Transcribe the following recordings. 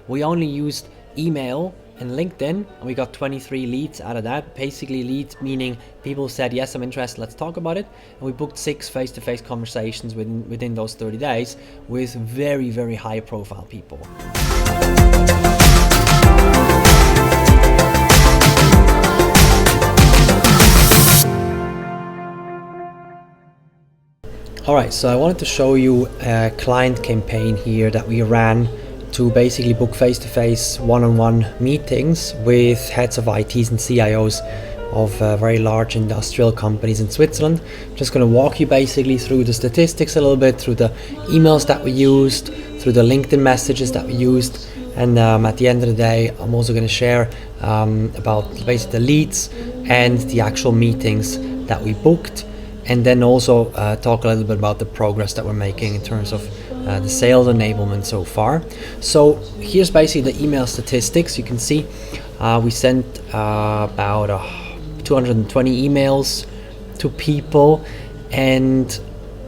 we only used email and LinkedIn, and we got 23 leads out of that. Basically leads meaning people said, yes, I'm interested, let's talk about it. And we booked 6 face-to-face conversations within those 30 days with very, very high profile people. Alright, so I wanted to show you a client campaign here that we ran to basically book face-to-face one-on-one meetings with heads of ITs and CIOs of very large industrial companies in Switzerland. I'm just going to walk you basically through the statistics a little bit, through the emails that we used, through the LinkedIn messages that we used, and at the end of the day I'm also going to share about basically the leads and the actual meetings that we booked, and then also talk a little bit about the progress that we're making in terms of the sales enablement so far. So here's basically the email statistics. You can see we sent about 220 emails to people,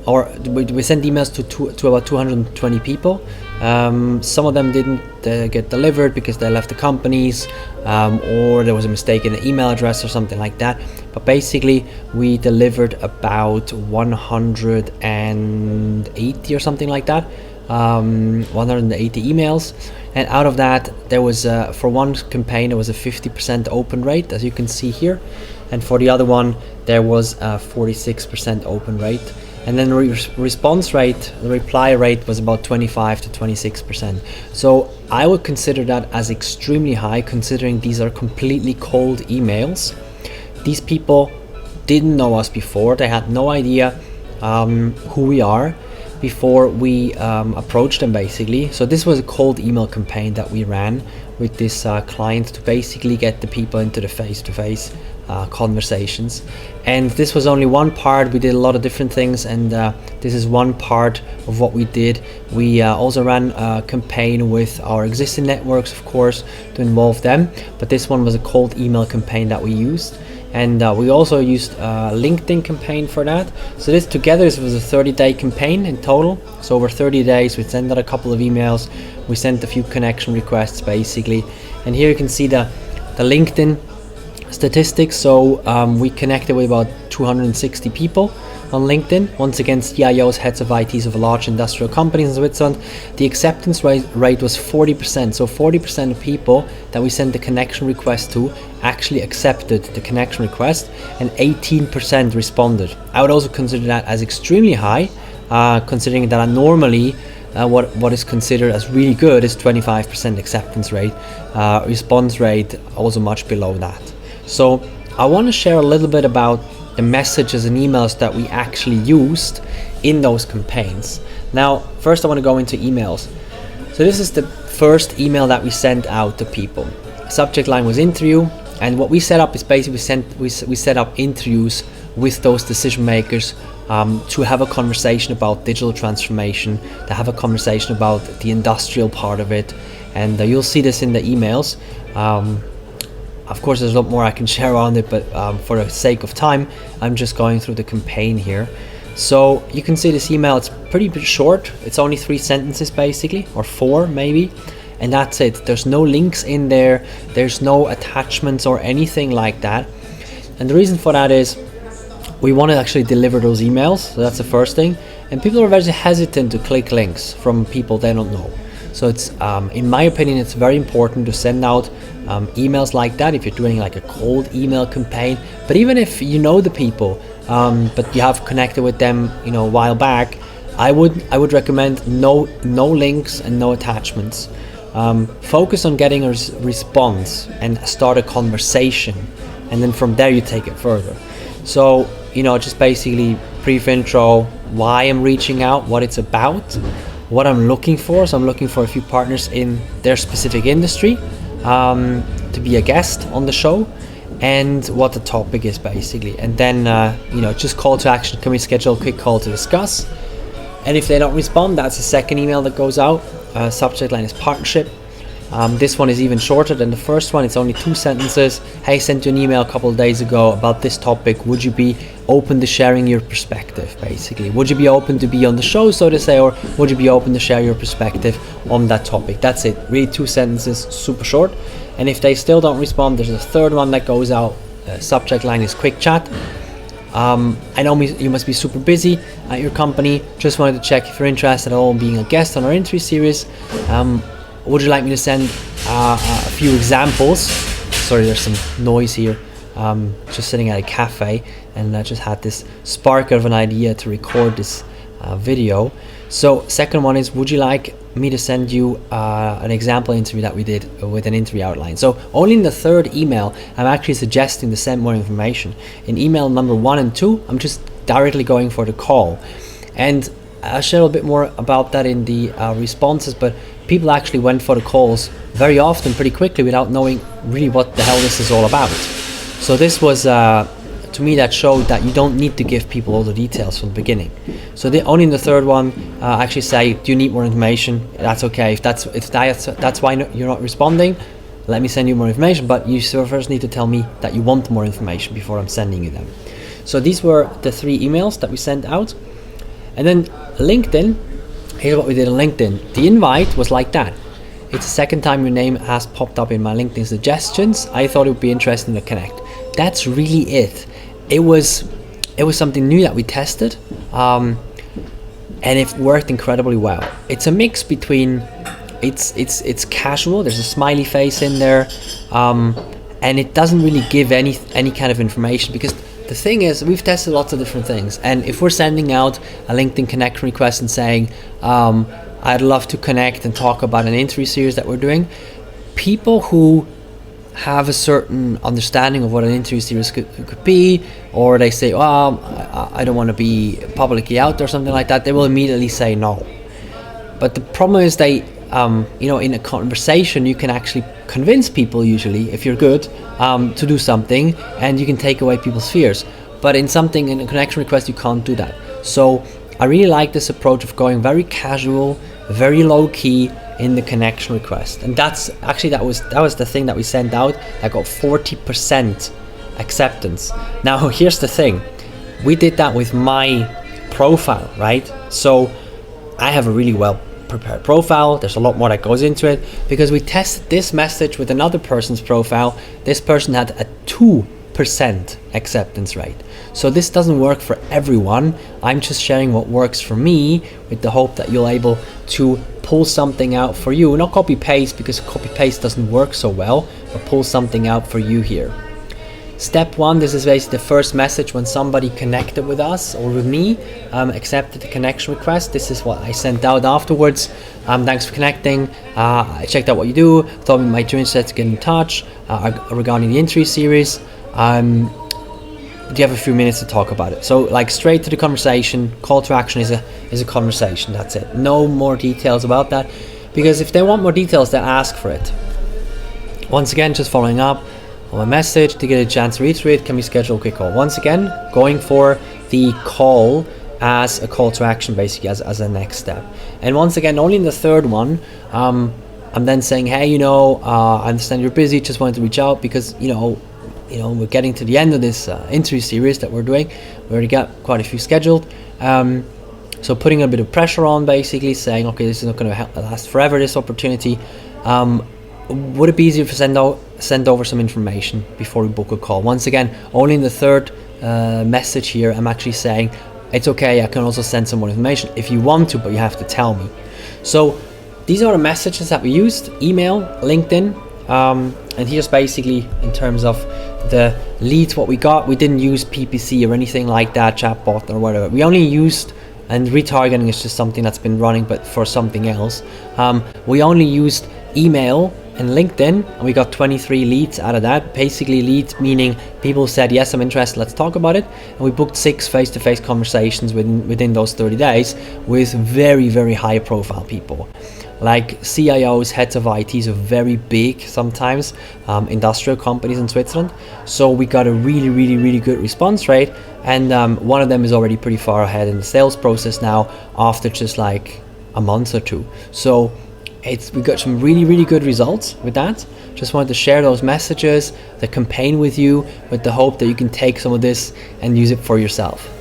or we sent emails to about 220 people. Some of them didn't get delivered because they left the companies, or there was a mistake in the email address or something like that. But basically we delivered about 180 or something like that, 180 emails. And out of that, there was for one campaign there was a 50% open rate, as you can see here, and for the other one there was a 46% open rate. And then the response rate, the reply rate, was about 25 to 26%. So I would consider that as extremely high, considering these are completely cold emails. These people didn't know us before. They had no idea who we are before we approached them, basically. So this was a cold email campaign that we ran with this client to basically get the people into the face-to-face conversations. And this was only one part. We did a lot of different things, and this is one part of what we did. We also ran a campaign with our existing networks, of course, to involve them, but this one was a cold email campaign that we used. And we also used a LinkedIn campaign for that. So this together was a 30-day campaign in total. So over 30 days we sent out a couple of emails, we sent a few connection requests basically. And here you can see the LinkedIn statistics. So we connected with about 260 people on LinkedIn. Once again, CIOs, heads of ITs of large industrial companies in Switzerland. The acceptance rate was 40%. So 40% of people that we sent the connection request to actually accepted the connection request, and 18% responded. I would also consider that as extremely high, considering that normally what is considered as really good is 25% acceptance rate. Response rate also much below that. So I want to share a little bit about the messages and emails that we actually used in those campaigns. Now, first I want to go into emails. So this is the first email that we sent out to people. Subject line was interview, and what we set up is basically we set up interviews with those decision makers to have a conversation about digital transformation, to have a conversation about the industrial part of it, and you'll see this in the emails. Of course, there's a lot more I can share on it, but for the sake of time, I'm just going through the campaign here. So you can see this email, it's pretty short. It's only 3 sentences basically, or 4 maybe, and that's it. There's no links in there, there's no attachments or anything like that. And the reason for that is we want to actually deliver those emails, so that's the first thing. And people are very hesitant to click links from people they don't know. So it's, in my opinion, it's very important to send out emails like that if you're doing like a cold email campaign. But even if you know the people, but you have connected with them, a while back, I would recommend no links and no attachments. Focus on getting a response and start a conversation, and then from there you take it further. So just basically brief intro, why I'm reaching out, what it's about, what I'm looking for. So I'm looking for a few partners in their specific industry to be a guest on the show, and what the topic is basically. And then just call to action. Can we schedule a quick call to discuss? And if they don't respond, that's the second email that goes out. Subject line is partnership. This one is even shorter than the first one. It's only 2 sentences. Hey, sent you an email a couple of days ago about this topic. Would you be open to sharing your perspective, basically? Would you be open to be on the show, so to say, or would you be open to share your perspective on that topic? That's it. Really 2 sentences, super short. And if they still don't respond, there's a third one that goes out. Subject line is quick chat. I know you must be super busy at your company. Just wanted to check if you're interested at all in being a guest on our interview series. Would you like me to send a few examples? Sorry, there's some noise here. Just sitting at a cafe, and I just had this spark of an idea to record this video. So second one is, would you like me to send you an example interview that we did with an interview outline? So only in the third email, I'm actually suggesting to send more information. In email number 1 and 2, I'm just directly going for the call. And I'll share a little bit more about that in the responses, but people actually went for the calls very often, pretty quickly, without knowing really what the hell this is all about. So this was, to me, that showed that you don't need to give people all the details from the beginning. So only in the third one, actually say, do you need more information? That's okay. If that's why you're not responding, let me send you more information, but you first need to tell me that you want more information before I'm sending you them. So these were the 3 emails that we sent out. And then LinkedIn, here's what we did on LinkedIn. The invite was like that. It's the second time your name has popped up in my LinkedIn suggestions. I thought it would be interesting to connect. That's really it. It was something new that we tested, and it worked incredibly well. It's a mix between it's casual. There's a smiley face in there, and it doesn't really give any kind of information, because the thing is, we've tested lots of different things, and if we're sending out a LinkedIn connection request and saying, I'd love to connect and talk about an interview series that we're doing, people who have a certain understanding of what an interview series could be, or they say, I don't want to be publicly out or something like that, they will immediately say no. But the problem is in a conversation, you can actually convince people, usually, if you're good, to do something, and you can take away people's fears. But in a connection request, you can't do that. So I really like this approach of going very casual, very low key in the connection request. And that was the thing that we sent out that got 40% acceptance. Now here's the thing. We did that with my profile, right? So I have a really well prepared profile. There's a lot more that goes into it, because we tested this message with another person's profile. This person had a 2% acceptance rate. So this doesn't work for everyone. I'm just sharing what works for me, with the hope that you're able to pull something out for you. Not copy paste, because copy paste doesn't work so well, but pull something out for you here. Step 1, this is basically the first message when somebody connected with us or with me, accepted the connection request. This is what I sent out afterwards. Thanks for connecting. I checked out what you do. Thought you might be interested to get in touch regarding the interview series. Do you have a few minutes to talk about it? So like straight to the conversation. Call to action is a conversation. That's it. No more details about that, because if they want more details, they'll ask for it. Once again, just following up on my message to get a chance to read through it. Can we schedule a quick call? Once again, going for the call as a call to action, basically as a next step. And once again, only in the third one, I'm then saying, hey, I understand you're busy. Just wanted to reach out because we're getting to the end of this interview series that we're doing. We already got quite a few scheduled. So putting a bit of pressure on, basically saying, okay, this is not going to last forever, this opportunity. Would it be easier to send over some information before we book a call? Once again, only in the third message here, I'm actually saying, it's okay, I can also send some more information if you want to, but you have to tell me. So these are the messages that we used: email, LinkedIn, and here's basically in terms of the leads what we got. We didn't use PPC or anything like that, chatbot or whatever. We only used, and retargeting is just something that's been running but for something else. We only used email and LinkedIn, and we got 23 leads out of that. Basically leads meaning people said, yes, I'm interested, let's talk about it. And we booked 6 face-to-face conversations within those 30 days with very, very high profile people. Like CIOs, heads of ITs of very big, sometimes industrial companies in Switzerland. So we got a really, really, really good response rate. And one of them is already pretty far ahead in the sales process now after just like a month or two. So we got some really good results with that. Just wanted to share those messages, the campaign with you, with the hope that you can take some of this and use it for yourself.